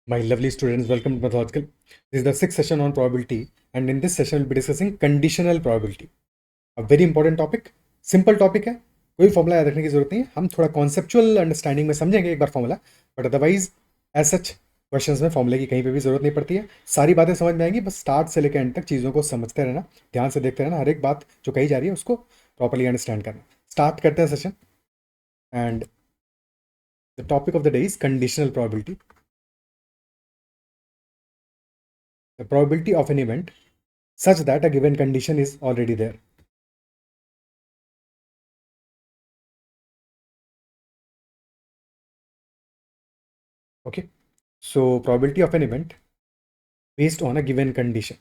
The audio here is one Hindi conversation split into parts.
My lovely students, welcome to Mathological. This is the sixth session on probability, and in this session, we'll be discussing conditional probability. A very important topic, simple topic है, कोई फॉर्मूला याद रखने की जरूरत नहीं है. हम थोड़ा कॉन्सेप्चुअल अंडरस्टैंडिंग में समझेंगे एक बार formula, but otherwise as such questions में फॉर्मूले की कहीं पे भी जरूरत नहीं पड़ती है. सारी बातें समझ में आएंगी, बस स्टार्ट से लेकर एंड तक चीज़ों को समझते रहना, ध्यान से देखते रहना, हर एक बात जो कही जा रही है उसको प्रॉपरली अंडरस्टैंड करना. स्टार्ट करते हैं session. And the topic of the day is conditional probability. The probability of an event such that a given condition is already there. Okay, so probability of an event based on a given condition.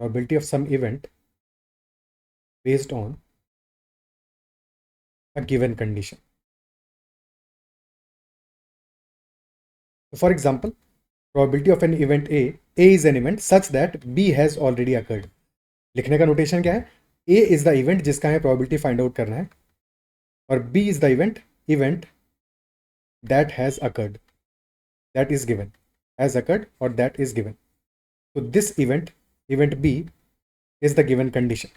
Probability of some event based on a given condition. So for example, probability of an event A is an event such that B has already occurred. लिखने का नोटेशन क्या है? A is the event जिसका हमें probability find out करना है, और B is the event that has occurred, that is given, has occurred or that is given. So this event B, is the given condition.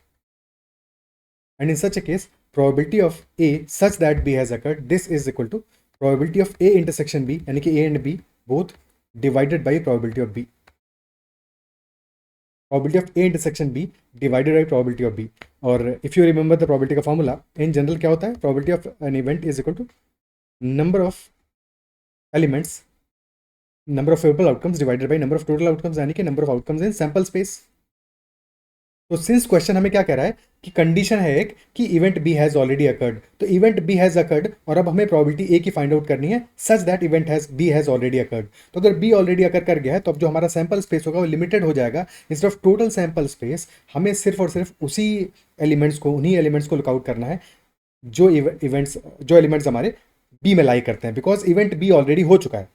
And in such a case, probability of A such that B has occurred, this is equal to probability of A intersection B, यानी कि A and B both divided by probability of B. Probability of A intersection B divided by probability of B. और if you remember the probability का formula, in general क्या होता है? Probability of an event is equal to number of elements, number of favorable outcomes divided by number of total outcomes, यानी कि number of outcomes in sample space. तो सिंस क्वेश्चन हमें क्या कह रहा है कि कंडीशन है एक कि event B has already occurred, तो इवेंट बी हैज अकर्ड और अब हमें प्रोबेबिलिटी ए की फाइंड आउट करनी है such that event B has already occurred. तो अगर बी ऑलरेडी अकर कर गया है तो अब जो हमारा सैंपल स्पेस होगा वो लिमिटेड हो जाएगा. Instead of total sample space हमें सिर्फ और सिर्फ उसी एलिमेंट्स को, उन्हीं एलिमेंट्स को लुकआउट करना है जो एलिमेंट्स हमारे बी में लाई करते हैं, बिकॉज इवेंट बी ऑलरेडी हो चुका है.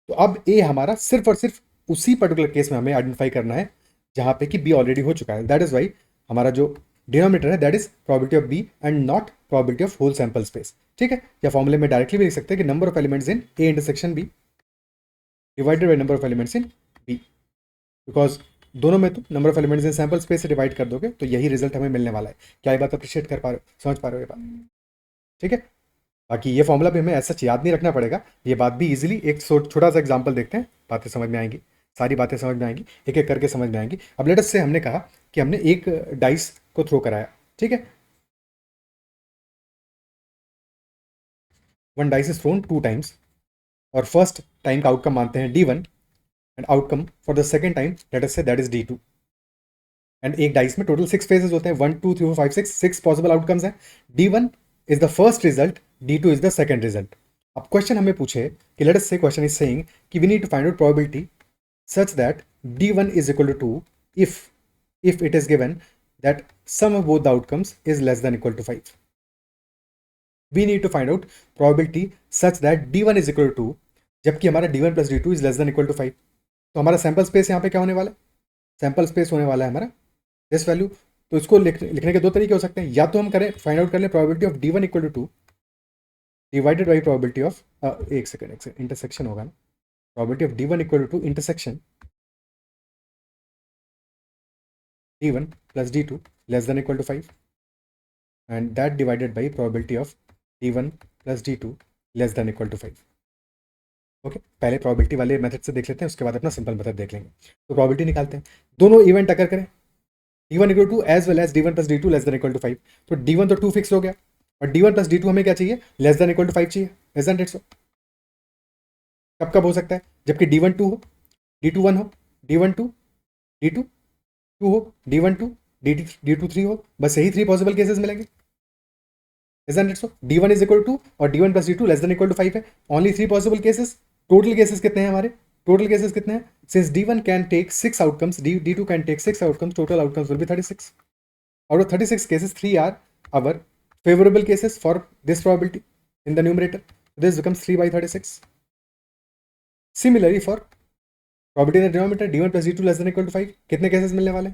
तो अब ए हमारा सिर्फ और सिर्फ उसी पर्टिकुलर केस में हमें आइडेंटिफाई करना है जहां पे कि बी ऑलरेडी हो चुका है. दैट इज वाई हमारा जो डिनोमिनेटर है that is probability of B and not probability of whole sample space. ठीक है, या फॉर्मूले में डायरेक्टली भी लिख सकते हैं कि number of elements in A intersection B divided by number of elements in B, because दोनों में तो number of elements in sample space से डिवाइड कर दोगे तो यही रिजल्ट हमें मिलने वाला है. क्या ये बात अप्रिशिएट कर पा रहे हो, समझ पा रहे हो ये बात? ठीक है, बाकी ये फॉर्मूला भी हमें ऐसा याद नहीं रखना पड़ेगा, ये बात भी इजीली एक छोटा सा एग्जांपल देखते हैं, बातें समझ में आएंगी, सारी बातें समझ में आएंगी, एक एक करके समझ में आएंगी. अब लेट अस से हमने कहा कि हमने एक डाइस को थ्रो कराया. ठीक है, one dice is throne 2 times और फर्स्ट टाइम का आउटकम मानते हैं D1 and outcome for the second time late us say that is D2. And एक डाइस में टोटल 6 फेजेस होते हैं, 1 2 3 4 5 6 पॉसिबल आउटकम्स हैं. D1 is the first result, D2 is the second result. अब क्वेश्चन हमें पूछे कि let us say question is saying कि we need to find out probability such that D1 is equal to 2 if it is given that sum of both the outcomes is less than equal to 5. We need to find out probability such that D1 is equal to 2 जबकि हमारा D1 plus D2 is less than equal to 5. तो हमारा सैंपल स्पेस यहाँ पे क्या होने वाला है? सैंपल स्पेस होने वाला है हमारा दिस वैल्यू. तो इसको लिखने के दो तरीके हो सकते हैं, या तो हम करें फाइंड आउट कर लें probability of D1 equal to 2 divided by probability of एक सेकंड इंटरसेक्शन होगा ना, probability of D1 equal to intersection D1 plus D2 less than equal to 5 and that divided by probability of D1 plus D2 less than equal to 5. Okay, पहले प्रोबेबिलिटी वाले मेथड से देख लेते हैं, उसके बाद अपना सिंपल मेथड देख लेंगे. तो प्रोबेबिलिटी निकालते हैं, दोनों इवेंट अकर करें D1 equal to as well as D1 plus D2 less than equal to 5. तो D1 तो 2 फिक्स हो गया और D1 plus D2 हमें क्या चाहिए? लेस देन इक्वल टू 5 चाहिए. isn't it so? कब कब हो सकता है? जबकि D1 2 हो, D2 1 हो, D1 2 D2 2 हो, D1 2 D2 3 हो, बस यही 3 पॉसिबल केसेस मिलेंगे. Isn't it so? D1 is equal to और D1 plus D2 less than equal to 5 है. Only 3 possible cases. Total cases कितने हैं हमारे? टोटल केसेस कितने हैं? Since D1 can take 6 outcomes, D2 can take 6 outcomes, total outcomes will be 36. Out of 36 cases, 3 are our favorable cases for this probability in the numerator. This becomes 3 by 36. Similarly, for probability in the denominator, D1 plus D2 less than equal to 5, कितने केसेस मिलने वाले?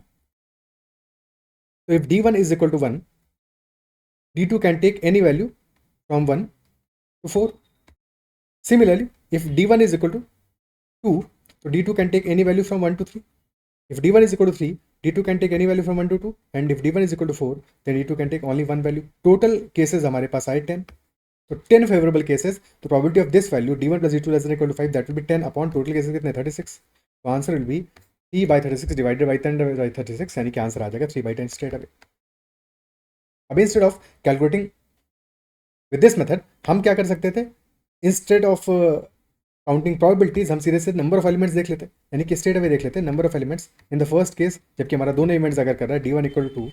So if D1 is equal to 1, D2 can take any value from 1 to 4. Similarly, if D1 is equal to 2, तो d2 can take any value from 1 to 3. If d1 is equal to 3, d2 can take any value from 1 to 2, and if d1 is equal to 4, then d2 can take only one value. Total cases हमारे पास आए 10. So 10 favorable cases. The probability of this value d1 plus d2 less than or equal to 5, that will be 10 upon total cases कितने 36. So answer will be 3 by 36 divided by 10 by 36, यानी कि आंसर आ जाएगा 3 by 10 straight away. अब instead of calculating with this method, हम क्या कर सकते थे? Instead of काउंटिंग प्रोबेबिलिटीज हम सीधे से नंबर ऑफ एलिमेंट्स देख लेते, यानी कि स्ट्रेट अवे देख लेते हैं number of elements in the first case, जबकि हमारा दोनों इवेंट्स अगर कर रहा है d1 equal to 2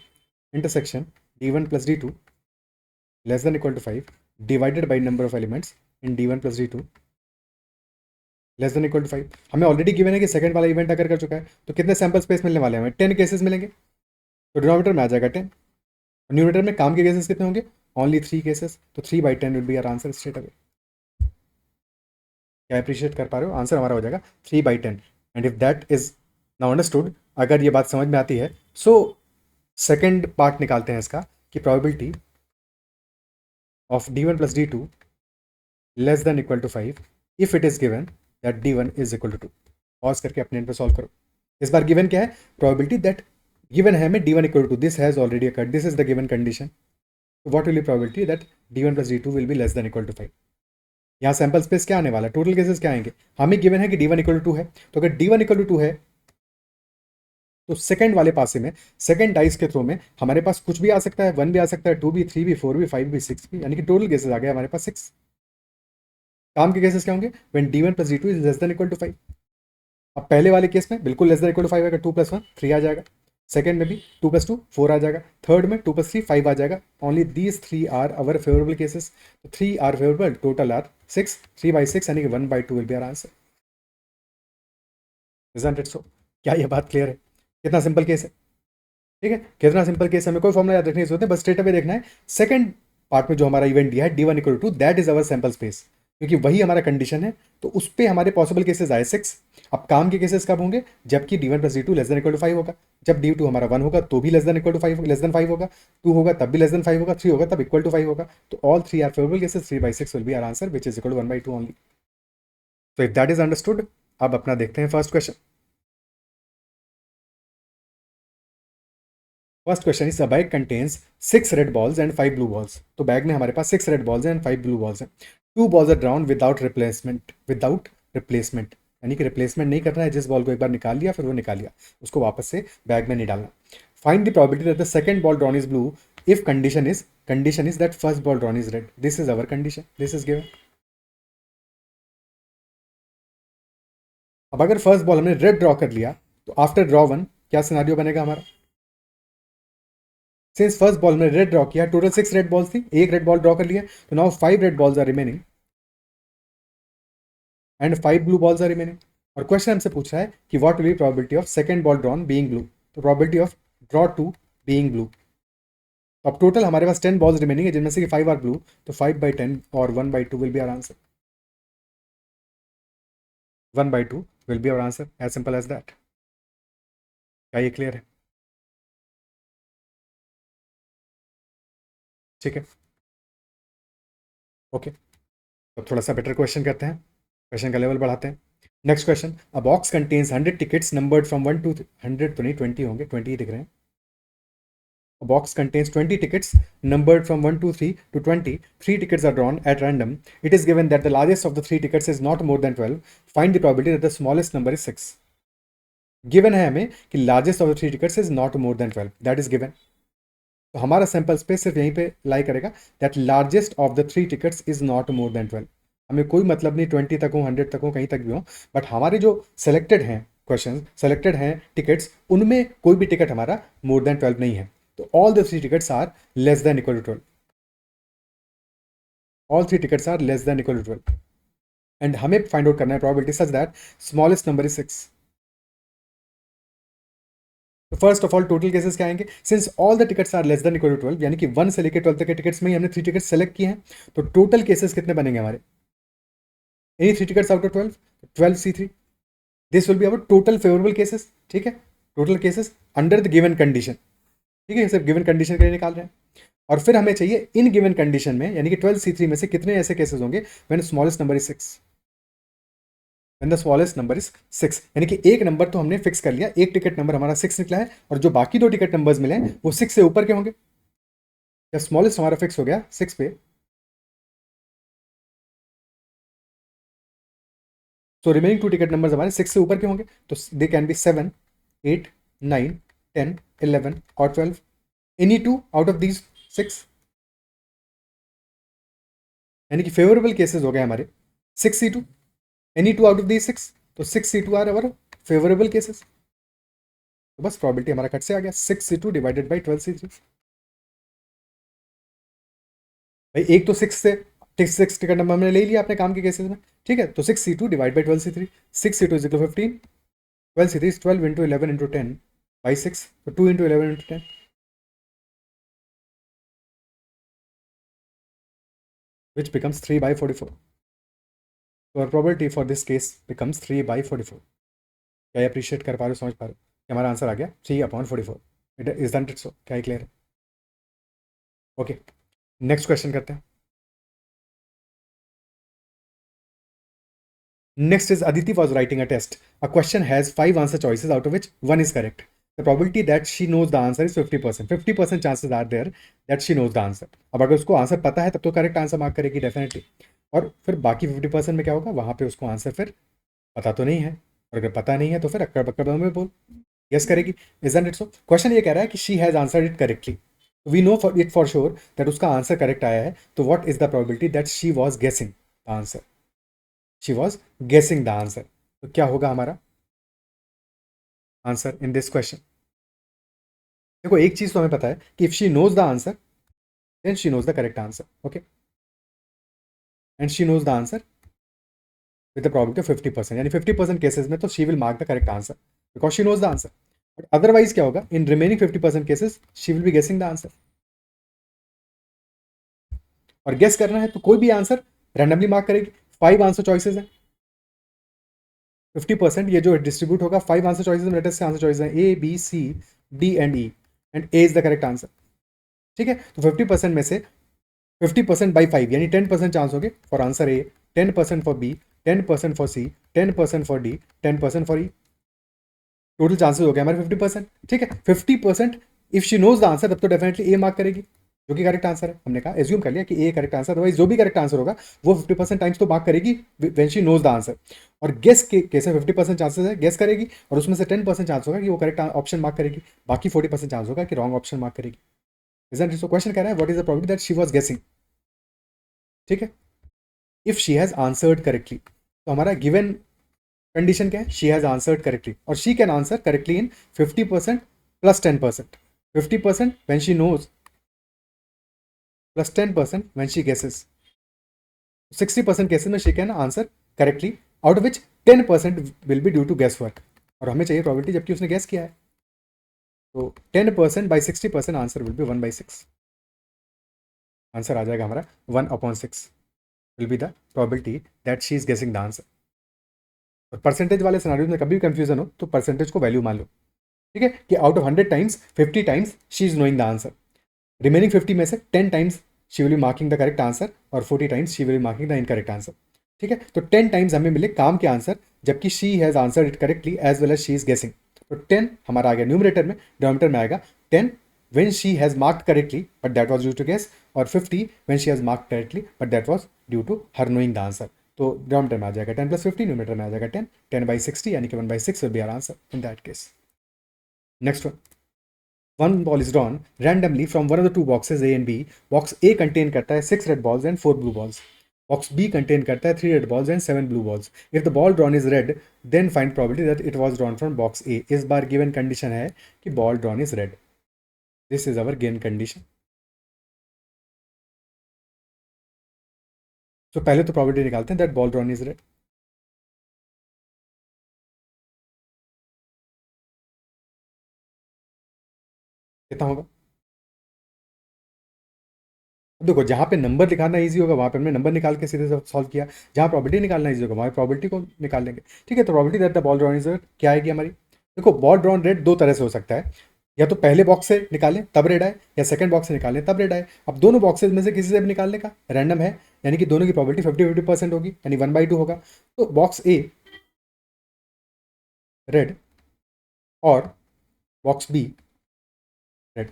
intersection d1 plus d2 less than equal to 5 divided by number of elements in d1 plus d2 less than equal to 5. हमें ऑलरेडी गिवन है कि सेकंड वाला इवेंट अगर कर चुका है तो कितने सैंपल स्पेस मिलने वाले हैं? हमें 10 केसेस मिलेंगे, तो डिनोमिनेटर में आ जाएगा 10, न्यूमरेटर में काम के केसेस कितने होंगे? ओनली 3 केसेस, तो 3 by 10 will be our answer straight away. क्या अप्रिशिएट कर पा रहे हो? आंसर हमारा हो जाएगा 3 by 10. And if that is now understood, अगर ये बात समझ में आती है, सो सेकेंड पार्ट निकालते हैं इसका कि probability of d1 plus d2 less than equal to 5 if it is given that d1 is equal to 2. Pause करके अपने एंड पे सॉल्व करो. इस बार गिवन क्या है? प्रोबेबिलिटी दैट गिवन है हमें d1 equal to 2, this has already occurred, this is the given condition. What will be probability that d1 plus d2 will be less than equal to 5. यहाँ सैंपल स्पेस क्या आने वाला है? टोटल केसेस क्या आएंगे? हमें गिवन है कि d1 इक्वल टू 2 है, तो अगर d1 इक्वल टू 2 है तो सेकंड वाले पासे में, सेकंड डाइस के थ्रू में हमारे पास कुछ भी आ सकता है, 1 भी आ सकता है, 2 भी, 3 भी, 4 भी, 5 भी, 6 भी, यानी कि टोटल केसेस आ गए हमारे पास 6. काम के केसेस क्या होंगे? When d1 plus d2 is less than equal to 5. अब पहले वाले केस में बिल्कुल लेस देन इक्वल टू 5 आएगा, 2 प्लस 1 3 आ जाएगा. सेकंड में भी 2 प्लस 2 4 आ जाएगा. थर्ड में 2 प्लस 3 5 आ जाएगा. Only these 3 are our favourable cases. 3 are favourable, total are 6. 3 by 6 यानी कि 1 by 2 will be our answer. Isn't it so? क्या ये बात क्लियर है? कितना सिंपल केस है, ठीक है? कितना सिंपल केस है, हमें कोई फॉर्मुला याद रखने की जरूरत है, बस स्ट्रेट अवे देखना है. सेकंड पार्ट में जो हमारा इवेंट दिया है d1 equal to 2, that is our sample space, क्योंकि वही हमारा कंडीशन है, तो उस पर हमारे पॉसिबल केसेस आए 6. अब काम के केसेस कब होंगे? जबकि d1 plus d2 less than equal to 5 होगा. जब d2 हमारा 1 होगा तो भी less than equal to 5, less than 5 होगा. 2 होगा तब भी लेस देन 5 होगा. 3 होगा तब इक्वल टू 5 होगा. तो all 3 are favourable cases. 3 by 6 will be our answer which is equal to 1 by 2 only. तो इफ दैट इज अंडरस्टूड, अब अपना देखते हैं first question. First question is a bag contains 6 red balls and 5 blue balls. तो बैग में हमारे पास 6 red balls and 5 blue balls हैं. 2 balls are drawn without replacement, यानी कि रिप्लेसमेंट नहीं करना है. जिस बॉल को एक बार निकाल लिया फिर वो निकाल लिया, उसको वापस से बैग में नहीं डालना. Find the probability that the second ball drawn is blue if condition is that first ball drawn is red. This is our condition, this is given. अब अगर फर्स्ट बॉल हमने रेड ड्रॉ कर लिया तो आफ्टर ड्रॉ 1 क्या सिनारियो बनेगा हमारा? सिंस फर्स्ट बॉल में रेड ड्रॉ किया, टोटल 6 रेड बॉल्स थी, एक रेड बॉल ड्रॉ कर लिया, तो now 5 red balls are remaining and 5 blue balls are remaining. और क्वेश्चन हमसे पूछ रहा है कि what will be probability of second ball drawn being blue. तो probability of draw 2 being blue. तो अब टोटल हमारे पास 10 बॉल्स रिमेनिंग है, जिनमें से कि 5 आर ब्लू, तो 5 by 10 और 1 by 2 will be our answer. 1 by 2 will be our answer, as simple as that. क्या ये क्लियर है? ठीक है, ओके. तो थोड़ा सा बेटर क्वेश्चन करते हैं, क्वेश्चन का लेवल बढ़ाते हैं. Next question, a box contains 100 tickets numbered from 1 to 100, तो नहीं 20 होंगे, 20 ही दिख रहे हैं. A box contains 20 tickets numbered from 1 to 3 to 20. 3 tickets are drawn at random. It is given that the largest of the 3 tickets is not more than 12. Find the probability that the smallest number is 6. Given है हमें कि largest of the 3 tickets is not more than 12. That is given. तो हमारा सैंपल स्पेस सिर्फ यहीं पे लाई करेगा that largest of the 3 tickets is not more than 12. हमें कोई मतलब नहीं 20 तक हो, 100 तक हो, कहीं तक भी हो, बट हमारे जो सेलेक्टेड हैं क्वेश्चन, सेलेक्टेड हैं टिकट्स, उनमें कोई भी टिकट हमारा मोर देन 12 नहीं है. तो all the 3 tickets are less than equal to 12. All 3 tickets are less than equal to 12. And हमें find out करना है probability such that smallest number is 6. तो first of all total cases क्या आएंगे? Since all the tickets are less than equal to 12, यानी कि 1 से लेकर 12 तक के टिकट्स में ही हमने 3 टिकट्स सेलेक्ट किए हैं, तो टोटल केसेस कितने बनेंगे हमारे? Any 3 tickets out of 12, 12C3. This will be our total favourable cases. ठीक है, total cases under the given condition. ठीक है, सिर्फ गिवन कंडीशन के लिए निकाल रहे हैं. और फिर हमें चाहिए इन गिवन कंडीशन में, यानी कि 12C3 में से कितने ऐसे केसेस होंगे when smallest number is 6. When the smallest number is 6, यानी कि एक नंबर तो हमने फिक्स कर लिया, एक टिकट नंबर हमारा 6 निकला है और जो बाकी दो टिकट नंबर्स मिले हैं वो 6 से ऊपर के होंगे। जब स्मॉलेस्ट हमारा फिक्स हो गया 6 पे, तो रिमेनिंग टू टिकट नंबर्स हमारे 6 से ऊपर के होंगे, तो दे कैन बी 7, 8, 9, 10, 11 और 12, any two out of these 6, यानी कि फेवरेबल केसेस हो गए हमारे 6C2, any two out of these 6, तो 6C2 are our favourable cases. तो बस प्रोबेबिलिटी हमारा कट से आ गया 6C2 डिवाइडेड बाई 12C3। भाई एक तो 6 टिकट नंबर हमने ले लिया अपने काम के केसेस में, ठीक है, तो 6C2 divide by 12C3, 6C2 is equal 15, 12C3 is 12 into 11 into 10 by 6, तो 2 into 11 into 10, which becomes 3 by 44. So our probability for this case becomes 3 by 44. क्या ये अप्रिशिएट कर पा रहे हो, समझ पा रहे हो कि हमारा आंसर आ गया 3/44। It is that it, so क्या क्लियर है? ओके, नेक्स्ट क्वेश्चन करते हैं। Next is Aditi was writing a test. A question has 5 answer choices out of which one is correct. The probability that she knows the answer is 50%. 50% chances are there that she knows the answer. अब अगर उसको आंसर पता है तब तो करेक्ट आंसर मार्क करेगी डेफिनेटली, और फिर बाकी 50% में क्या होगा, वहां पे उसको आंसर फिर पता तो नहीं है, और अगर पता नहीं है तो फिर अक्कड़ बक्कड़ में बोल यस करेगी। Isn't it so? क्वेश्चन ये कह रहा है कि she has answered it correctly, we know for it for sure that उसका आंसर करेक्ट आया है, तो what is the probability that she was guessing the answer? She was guessing the answer, तो क्या होगा हमारा आंसर इन दिस क्वेश्चन? देखो एक चीज तो हमें पता है कि if she knows the answer then she knows the correct answer, okay, and she knows the answer with the probability of 50%, यानी 50% केसेस में तो she will mark the correct answer because she knows the answer. But otherwise क्या होगा, in remaining 50% cases she will be guessing the answer, और गेस करना है तो कोई भी आंसर रैंडमली मार्क करेगी। 5 आंसर चॉइसेस हैं, 50% ये जो डिस्ट्रीब्यूट होगा 5 आंसर चॉइसेस में, लेटेस्ट से आंसर चॉइसेस हैं A B C D and E, and A is the correct answer, ठीक है। तो 50% में से 50% बाई 5 यानी 10% चांस हो गए for answer A, 10% for B, 10% for C, 10% for D, 10% for E, total chances हो गए हमारे 50%, ठीक है। 50% if she knows the answer तब तो डेफिनेटली ए मार्क करेगी जो कि करेक्ट आंसर है, हमने कहा एज्यूम कर लिया कि ए करेक्ट आंसर, अदरवाइज जो भी करेक्ट आंसर होगा वो 50% टाइम्स तो मार्क करेगी when she knows the answer. और गेस के केस में 50% चांसेस है गेस करेगी, और उसमें से 10% चांस होगा कि वो करेक्ट ऑप्शन मार्क करेगी, बाकी 40% चांस होगा कि रॉन्ग ऑप्शन मार्क करेगी। Isn't it so? क्वेश्चन कह रहा है what is the probability that she was guessing, ठीक है, if she has answered correctly. तो हमारा गिवन कंडीशन क्या है, शी हैज आंसर्ड करेक्टली, और she can answer correctly in 50% plus 10%, 50% when she knows plus 10% when she guesses, 60% cases में she can answer correctly, out of which 10% will B due to guess work, और हमें चाहिए प्रोबेबिलिटी जबकि उसने गेस किया है, तो 10% by 60% answer will be 1/6, answer आ जाएगा हमारा 1/6 will be the probability that she is guessing the answer. और परसेंटेज वाले सिनारियोज में कभी भी कंफ्यूजन हो तो परसेंटेज को वैल्यू मान लो, ठीक है, कि out of 100 times 50 times she is knowing the answer, remaining 50 में से 10 times she will B marking the correct answer और 40 times she will B marking the incorrect answer, ठीक है। तो 10 टाइम्स हमें मिले काम के आंसर जबकि she has answer it correctly as well as she is guessing, तो 10 हमारा आ गया न्यूमरेटर में, डिनोमिनेटर में आएगा 10 when she has marked correctly but that was due to guess, और 50 when she has marked correctly but that was due to her knowing the answer। तो डिनोमिनेटर में आ जाएगा 10 + 50, न्यूमरेटर में आ जाएगा 10, 10/60 यानी कि 1/6 will be our answer in that case। Next one ball is drawn randomly from one of the two boxes A and B। Box A contain करता है 6 red balls and 4 blue balls, box B contain करता है 3 red balls and 7 blue balls। if the ball drawn is red then find probability that it was drawn from box A। इस बार given condition है कि ball drawn is red, this is our given condition। तो पहले तो प्रोबेबिलिटी निकालते हैं that ball drawn is red, कितना होगा? अब देखो जहाँ पे नंबर निकालना इजी होगा वहाँ पे हमने नंबर निकाल के सीधे सॉल्व किया, जहाँ प्रोबेबिलिटी निकालना इजी होगा वहाँ प्रोबेबिलिटी को निकाल लेंगे, ठीक है। तो probability that the ball drawn is red क्या आएगी हमारी? देखो बॉल ड्रॉन रेड दो तरह से हो सकता है, या तो पहले बॉक्स से निकालें तब रेड आए, या सेकंड बॉक्स से निकालें तब रेड आए। अब दोनों बॉक्सेस में से किसी से भी निकालने का रैंडम है, यानी कि दोनों की प्रोबेबिलिटी 50-50% होगी, यानी 1/2 होगा। तो box A red or box B red.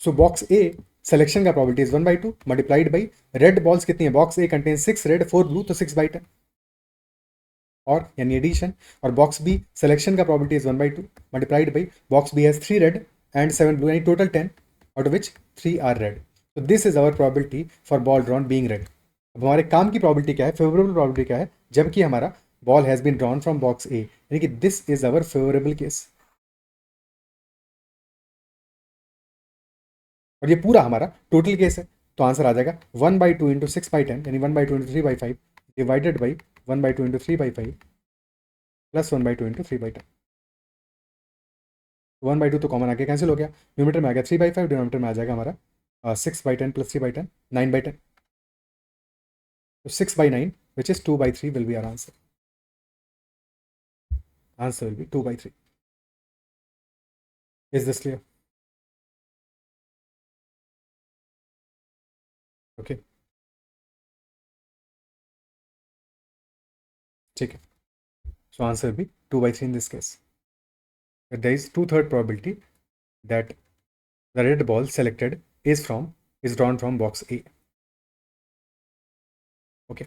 So box A selection का probability is 1/2 multiplied by red balls कितनी है, box A contains 6 red 4 blue, तो 6/10 और यानी एडिशन, और बॉक्स बी सिलेक्शन का probability is 1/2 multiplied by box B has 3 red and 7 blue, यानी total 10, out of which 3 are red. तो this is our probability for ball drawn being red. अब हमारे काम की प्रोबेबिलिटी क्या है, फेवरेबल प्रोबेबिलिटी क्या है, जबकि हमारा ball has been drawn from box A, यानी कि this is our favourable case. और ये पूरा हमारा टोटल केस है, तो आंसर आ जाएगा 1/2 इंटू 6/10, यानी 1/2 into 3/5 divided by 1/2 into 3/5 plus 1/2 into 3/10. 1/2 तो कॉमन आके कैंसिल हो गया, न्यूमरेटर में आ गया 3/5, डिनोमिनेटर में आ जाएगा हमारा 6/10 प्लस 3/10 9/10. तो 6/9 which is 2/3 will be our answer. Answer will be 2/3. Is this clear? Okay, ठीक है. So answer will be 2/3 in this case. But there is 2/3 probability that the red ball selected is drawn from box A. Okay.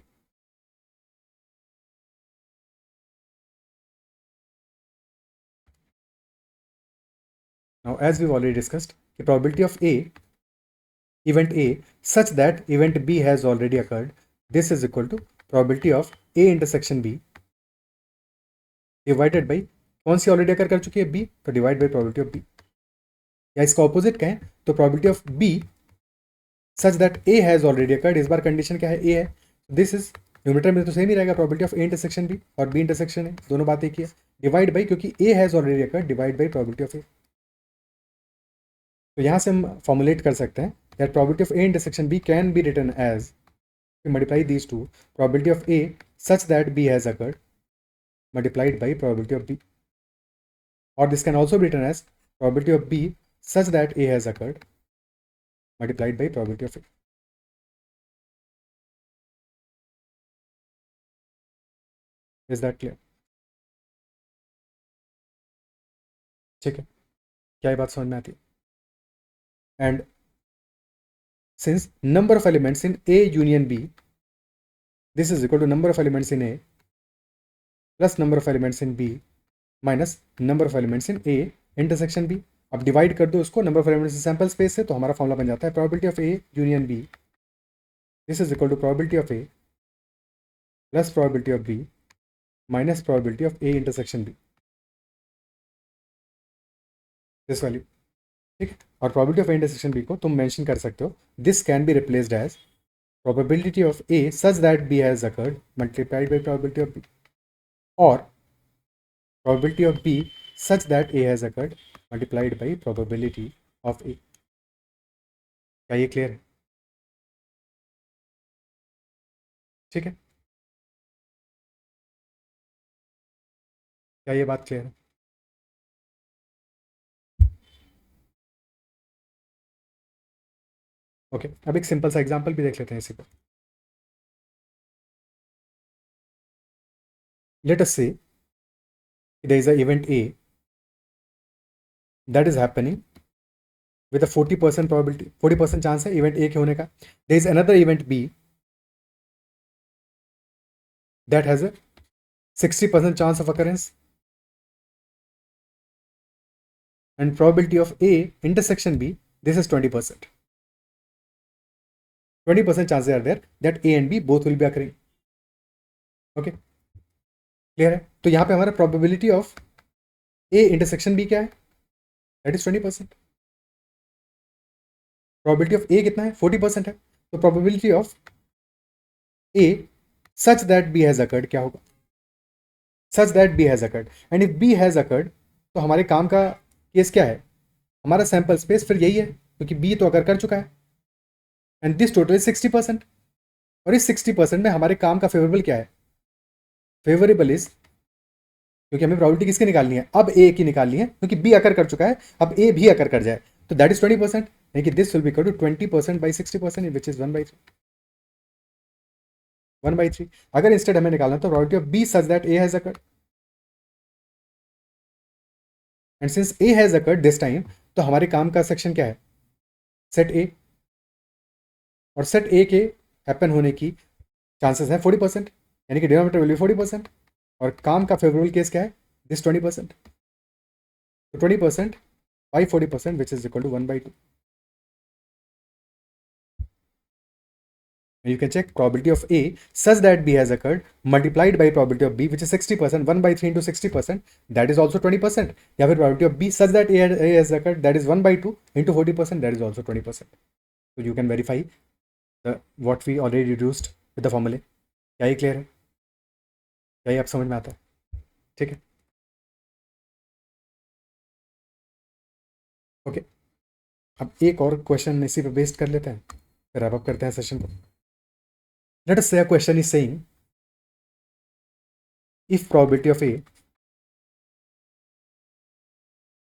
Now, as we've already discussed, the probability of event A such that event B has already occurred, this is equal to probability of A intersection B divided by कौन सी ऑलरेडी अकर कर चुकी है, B, तो divide by probability of B. या इसका ऑपोजिट कहें तो probability of B such that A has already occurred. इस बार कंडीशन क्या है, A है, दिस इज न्यूमरेटर में तो सेम ही रहेगा, probability of A intersection B और B इंटरसेक्शन है, दोनों बात एक ही है, डिवाइड बाई क्योंकि A has already occurred divide by probability of A. तो यहाँ से हम फॉर्मुलेट कर सकते हैं that probability of A intersection B can be written as multiply these two probability of A such that B has occurred multiplied by probability of B, or this can also be written as probability of B such that A has occurred multiplied by probability of A. Is that clear? ठीक है, क्या ये बात समझ में आती है? And since number of elements in A union B, this is equal to number of elements in A plus number of elements in B minus number of elements in A intersection B. अब डिवाइड कर दो उसको number of elements in sample space से, तो हमारा फॉर्मूला बन जाता है probability of A union B, this is equal to probability of A plus probability of B minus probability of A intersection B, this value. ठीक है, और probability of A intersection B को तुम मेंशन कर सकते हो, this can be replaced as probability of A such that B has occurred multiplied by probability of B, or probability of B such that A has occurred multiplied by probability of A. क्या ये क्लियर है? ठीक है, क्या ये बात क्लियर है? ओके, अब एक सिंपल सा एग्जांपल भी देख लेते हैं इसी पर. लेट अस से there is a event A that is happening with a 40% probability, 40% chance है इवेंट A के होने का. there is another event B that has a 60% chance of occurrence and probability of A intersection B, this is 20%. 20% chances are there that A and B both will be occurring. Okay, clear है? तो यहाँ पे हमारा probability of A intersection B क्या है, that is 20%. probability of A कितना है, 40% है, तो probability of A such that B has occurred क्या होगा, such that B has occurred, and if B has occurred तो हमारे काम का केस क्या है, हमारा सैंपल स्पेस फिर यही है क्योंकि B तो अकर कर चुका है, एंड दिस टोटल इज 60%. और इस 60% में हमारे काम का फेवरेबल क्या है, फेवरेबल इज, क्योंकि हमें प्रोबेबिलिटी किसकी निकालनी है, अब A की निकालनी है क्योंकि B अकर कर चुका है, अब A भी अकर कर जाए, तो दैट इज 20%, यानी कि this will be equal to 20% by 60% which is 1/3. 1/3. अगर इंस्टेड हमें निकालना तो probability of B such that A has occurred, and since A has occurred this time, तो हमारे काम का सेक्शन क्या है, सेट ए, और सेट ए के हैपन होने की चांसेस है 40%, यानी कि डिनोमिनेटर विल बी 40%, और काम का फेवरेबल केस क्या है, दिस 20%, तो 20% by 40% which is equal to 1/2. And you can check probability of A such that B has occurred multiplied by probability of B, which is 60%, 1/3 into 60%, that is also 20%. या फिर probability of B such that A has occurred, that is 1/2 into 40%, that is also 20%. So you can verify what we already reduced with the formula. क्या ये क्लियर है, क्या ये आप समझ में आता है, ठीक है, ओके। अब एक और क्वेश्चन इसी पे बेस्ड कर लेते हैं, फिर रैप अप करते हैं सेशन को। लेट अस से a question is saying if probability of A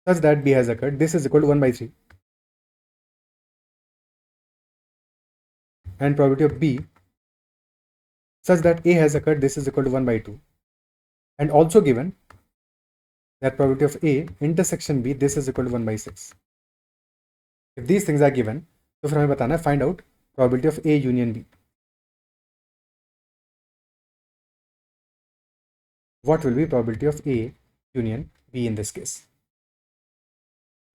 such that B has occurred, this is equal to 1/3, and probability of B such that A has occurred, this is equal to 1/2, and also given that probability of A intersection B, this is equal to 1/6. If these things are given, तो फिर हमें बताना है find out probability of A union B. What will be probability of A union B in this case?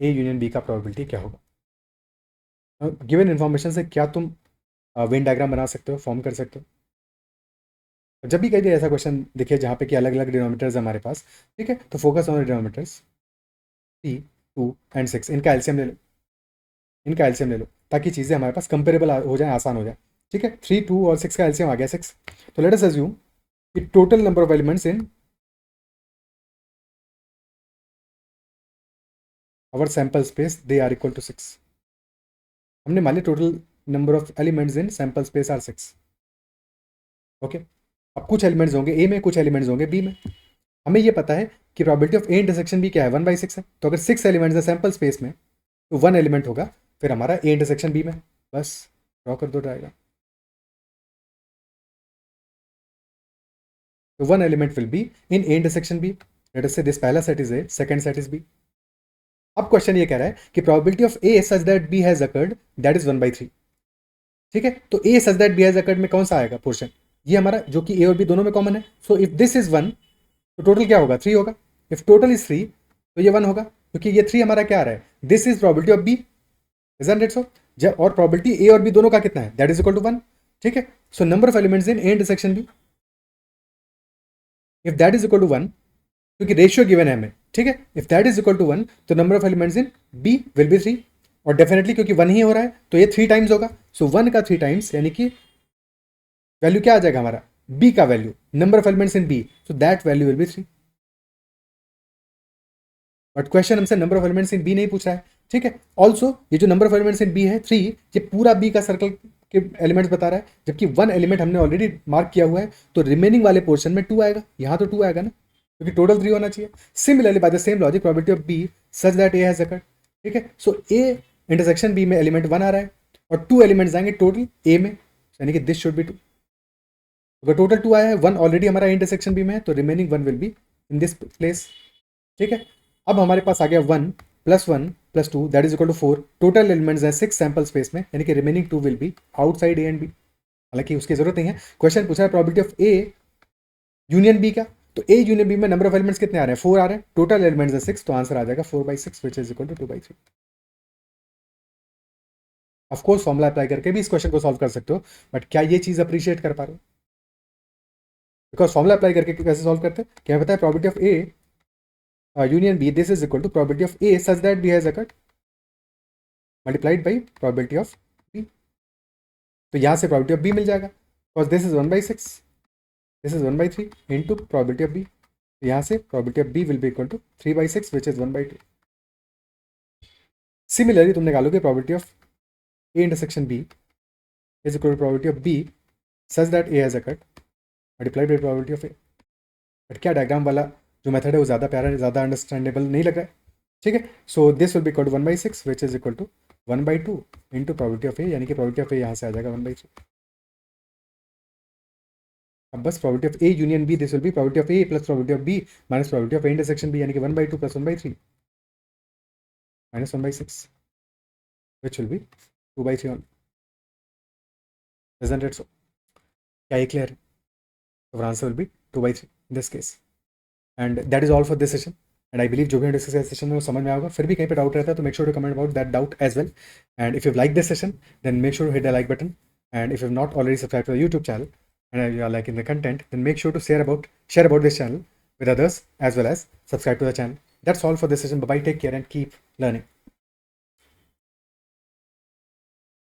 A union B का probability क्या होगा? गिवन इन्फॉर्मेशन से क्या तुम वेन डायग्राम बना सकते हो, फॉर्म कर सकते हो। जब भी कहीं ऐसा क्वेश्चन दिखे जहाँ पे कि अलग अलग डिनोमीटर्स हमारे पास, ठीक है, तो फोकस ऑन डिनोमीटर्स 3, 2 एंड 6, इनका एलसीएम ले लो, इनका एलसीएम ले लो, ताकि चीज़ें हमारे पास कंपेरेबल हो जाए, आसान हो जाए, ठीक है। 3, 2 और 6 का एलसीएम आ गया 6, तो लेट अस अज्यूम कि total number of elements in our sample space they are equal to 6। हमने मान लिया total number of elements in sample space are 6, okay. अब कुछ एलिमेंट्स होंगे ए में, कुछ एलिमेंट्स होंगे बी में। हमें ये पता है कि probability of A intersection B क्या है, 1/6 है। तो अगर 6 एलिमेंट्स है सैंपल स्पेस में, तो 1 एलिमेंट होगा फिर हमारा ए इंटरसेक्शन बी में। बस ड्रॉ कर दो डायग्राम। तो 1 element will be in A intersection B, let us say this पहला set is A, second set is B. अब क्वेश्चन ये कह रहा है कि probability of A such that B has occurred, that is 1/3, ठीक है। तो A such that B has occurred में कौन सा आएगा पोर्शन, ये हमारा जो कि ए और बी दोनों में कॉमन है। सो इफ दिस इज 1, तो टोटल क्या होगा, 3 होगा। इफ टोटल इज 3, तो ये 1 होगा, क्योंकि ये 3 हमारा क्या आ रहा है, this is probability of B, isn't it so. और प्रोबेबिलिटी ए और बी दोनों का कितना है, दैट इज इक्वल टू 1, ठीक है। So number of elements in A intersection B, if that is equal to 1, क्योंकि रेशियो गिवन है हमें, ठीक है। If that is equal to 1, तो number of elements in B will be 3, और डेफिनेटली क्योंकि 1 ही हो रहा है तो ये 3 टाइम्स होगा। सो 1 का 3 टाइम्स, यानी कि वैल्यू क्या आ जाएगा हमारा, बी का value, number of elements in B, so that value will be 3। But question हमसे number of elements in B नहीं पूछ रहा है, ठीक है। ऑल्सो ये जो number of elements in B है 3, ये पूरा बी का सर्कल के एलिमेंट्स बता रहा है, जबकि 1 एलिमेंट हमने ऑलरेडी मार्क किया हुआ है, तो रिमेनिंग वाले पोर्शन में 2 आएगा, यहाँ तो 2 आएगा ना, क्योंकि टोटल 3 होना चाहिए। Similarly by the same logic probability of B such that A has occurred, ठीक है। सो ए इंटरसेक्शन बी में एलिमेंट 1 आ रहा है, और 2 एलिमेंट्स आएंगे टोटल ए में, यानी कि दिस शुड बी 2। अगर टोटल 2 आया है, 1 ऑलरेडी हमारा इंटरसेक्शन बी में है, तो remaining 1 will be in this place, ठीक है। अब हमारे पास आ गया 1 + 1 + 2, that is equal to 4। Total elements हैं 6 सैंपल स्पेस में, यानी कि remaining 2 will be outside A and B. हालांकि उसकी जरूरत नहीं है, क्वेश्चन पूछा है probability of A union B का। तो ए यूनियन बी में नंबर ऑफ एलिमेंट्स कितने आ रहे हैं, 4 आ रहे हैं, टोटल एलिमेंट्स है 6, तो आंसर आ जाएगा 4/6 which is equal to 2/3। Of course formula apply करके भी इस क्वेश्चन को सॉल्व कर सकते हो, बट क्या ये चीज अप्रिशिएट कर पा रहे हो, बिकॉज फॉर्मुला अप्लाई करके कैसे सॉल्व करते हैं, क्या पता है, probability of A union B, this is equal to probability of A such that B has occurred multiplied by probability of B. तो यहाँ से प्रोबेबिलिटी ऑफ बी मिल जाएगा, because this is 1/6, this is 1/3 into probability of B. तो यहाँ से probability of B will be equal to 3/6 which is 1/2। Similarly तुम निकालोगे probability of A intersection B is equal to probability of B such that A has occurred multiplied by probability of A. But क्या डायग्राम वाला जो मेथड है वो ज़्यादा प्यारा, ज़्यादा अंडरस्टैंडेबल नहीं लग रहा है, ठीक है। So this will be equal to 1/6 which is equal to 1/2 into probability of A, यानी कि प्रोबेबिलिटी ऑफ ए यहाँ से आ जाएगा 1/3। अब बस probability of A union B, this will be probability of A plus probability of B minus probability of A intersection B, यानी कि 1/2 + 1/3। minus 1 by 6, which will be 2 by 3 only. Isn't it so? क्या ये clear है? So our answer will be 2 by 3 in this case. And that is all for this session. And I believe जो भी हम डिस्कस सेशन में वो समझ में आएगा. फिर भी कहीं पे डाउट रहता है तो make sure to comment about that doubt as well. And if you've liked this session, then make sure to hit the like button. And if you've not already subscribed to the YouTube channel and you are liking the content, then make sure to share about this channel with others as well as subscribe to the channel. That's all for this session. Bye bye. Take care and keep learning.